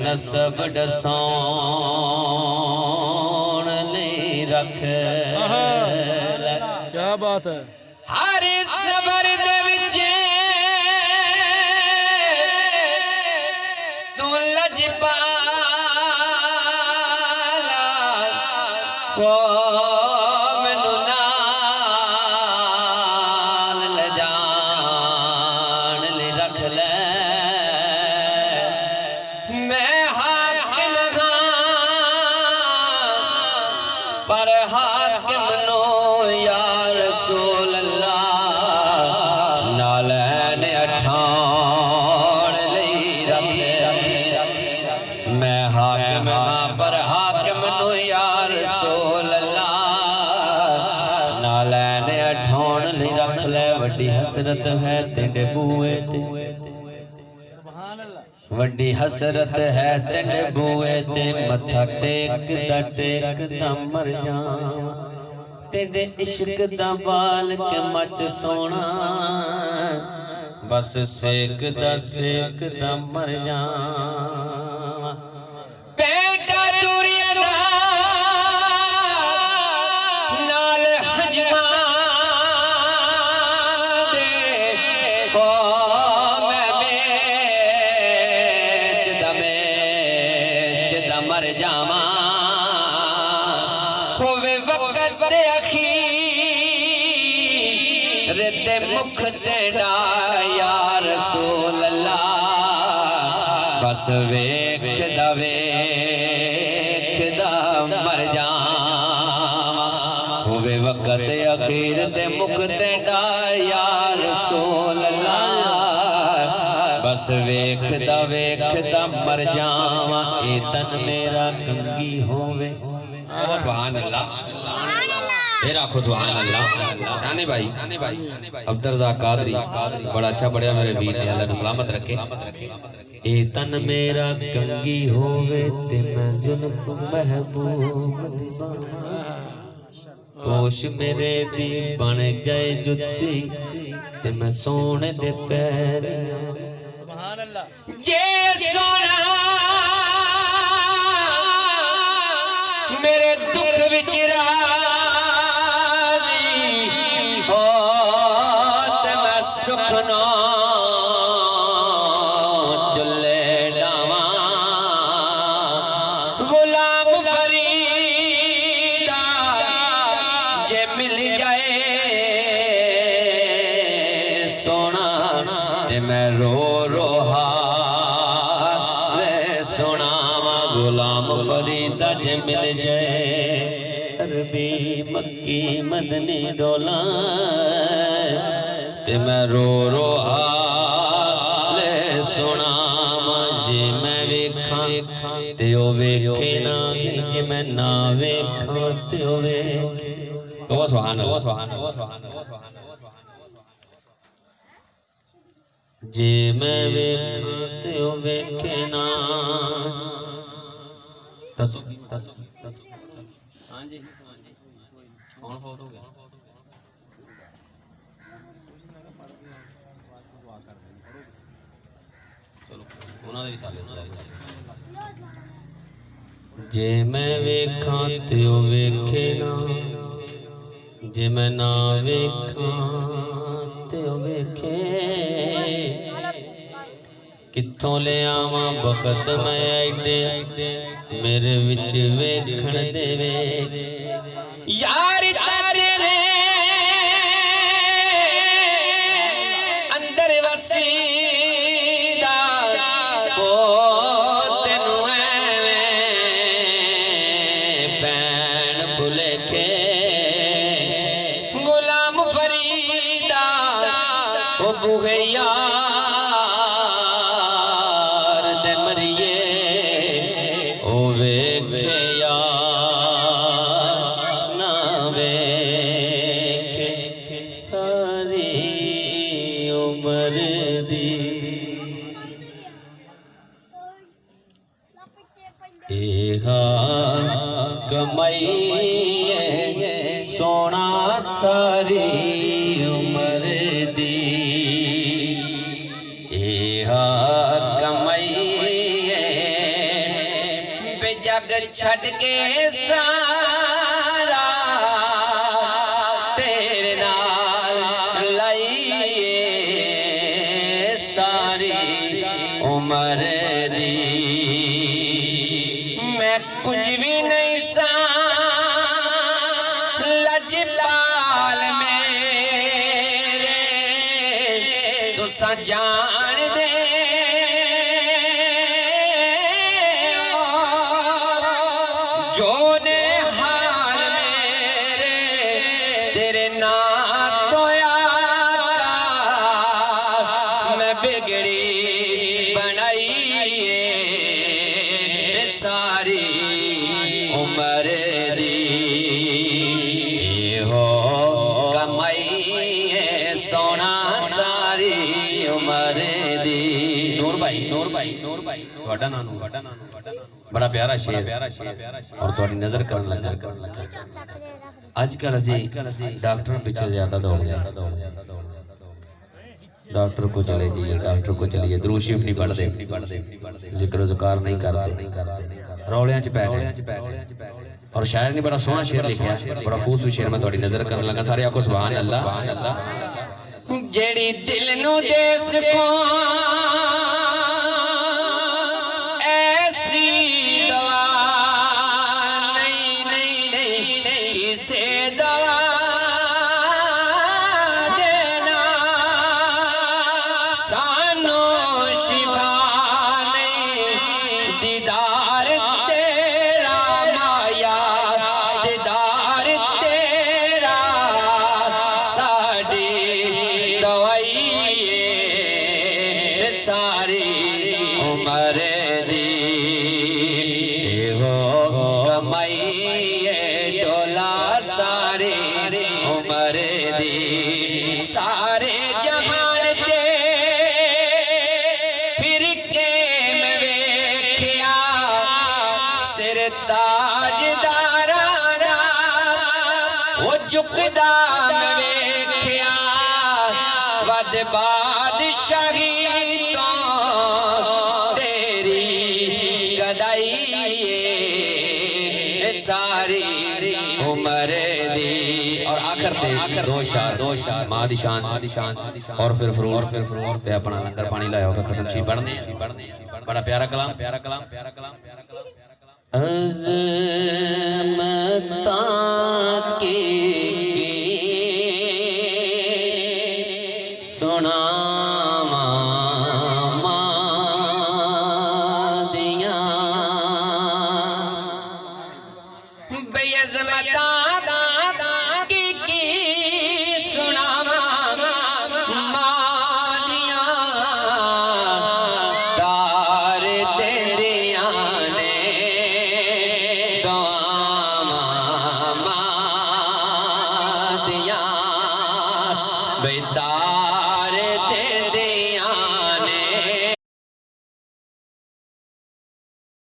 नसब डसौन ले रख। क्या बात है। हर सबर दे विच तू लजपाला को मैनू नाल ले जान ले रख ले। मैं हाकिम पर हाकिम नो या रसूल अल्लाह नालैन अठान ले रख। मैं हाकिम पर हाकिम नो या रसूल अल्लाह नालैन अठान ले रख ले। वड्डी हसरत है तेरे बूए ते, वड्डी हसरत है तेरे बूए ते मत्था टेकदा टेकदा मर जावां। तेरे इश्क दा बाल के मच सोना बस सेकदा मर जावां। बेटा दूरिया नाल हजमा दे ओ मैं बेचदा मर जावां। होवे वक्त अखीर ते मुख तेरा या रसूल अल्लाह बस वेखदा मर जावां। होवे वक्त अखीर ते मुख तेरा या रसूल अल्लाह बस वेखदा मर जावां। ए तन मेरा कंगी होवे। सुभान अल्लाह। फिर आखो सुभान अल्लाह। शाने भाई अब्दुर्रज़ाक कादरी बड़ा अच्छा पढ़िया मेरे वीर ने, अल्लाह ने सलामत रखे। ए तन मेरा कंगी होवे ते मैं जुल्फ महबूब दीवाना। पोश मेरे दी बन जाए जुत्ती ते मैं सोने दे पैरियां। जे सोना मेरे दुख विच राज़ी हो ते मैं सुख नाल चुल्ले डावां। गुलाम फरीदा जे मिल जाए सोना ते मैं रो रो हाल सुनावां। गुलाम फरीदा जे मिल जाए अरबी मक्की मदनी डोला ते मैं रो रो हाल सुनावां। जे मैं वेखां ते ओ वेखे ना, जे मैं ना वेखां ते ओ वेखे। सुभान अल्लाह। जे मैं वेखां ते ओ वेखे ना। दसो दसो दसो। हाँ जी कौन फौत हो गया? चलो उन्होंने भी साले जे मैं वेखां ते ओ वेखे ना, जे मैं ना वेखां ते ओ वेखे। कित्थों ले आवां बखत मैं ऐडे मेरे विच वेखण देवे। यार तेरे अंदर वसीदा ओ तेनू एवें पैण भुलेखे। गुलाम फरीदा ओ बुहे यार दे मरिए ओ वेखे यार ना वेखे सारी उम्र दी। एहा कमाई सोना सारी उम्र दी। एहा कमाई छड़ के सारा तेरे नाल लाइए सारी उम्र दी मैं कुछ भी नहीं सा लजपाल मेरे तुसा जान दे जो ने हाल मेरे तेरे ना तो आका मैं बिगड़ी बनाइए सारी उम्र दी हो कमाई सोना सारी उम्र दी। नूर भाई ਤੁਹਾਡਾ ਨਾਮ बड़ा प्यारा शेर और थोड़ी नजर करन लगा आजकल असी डॉक्टर पीछे ज्यादा दौड़ डॉक्टर को चले जाइए डॉक्टर को चलिए दरूद शरीफ नहीं पढ़ते जिक्र ज़कार नहीं करते रौलियां च पै गए और शायर ने बड़ा सोहना शेर लिखा बड़ा खूबसूरत शेर मैं थोड़ी नजर करन लगा सारे आखो सुभान अल्लाह जेड़ी दिल नू दे सको सारी उम्र दी हो कमाई डोला सारी उम्र दी सारे जहान दे फिर के में वेख्या सिर ताजदारा वो झुकदा में वेख्या वद बादशाही सारी उम्र दी और आखिर दो शार मां दी शान और फिर फ्रूट ते अपना लंगर पानी लाया होगा खत्म सी पढ़ने बड़ा प्यारा कलाम अज़मता के सुना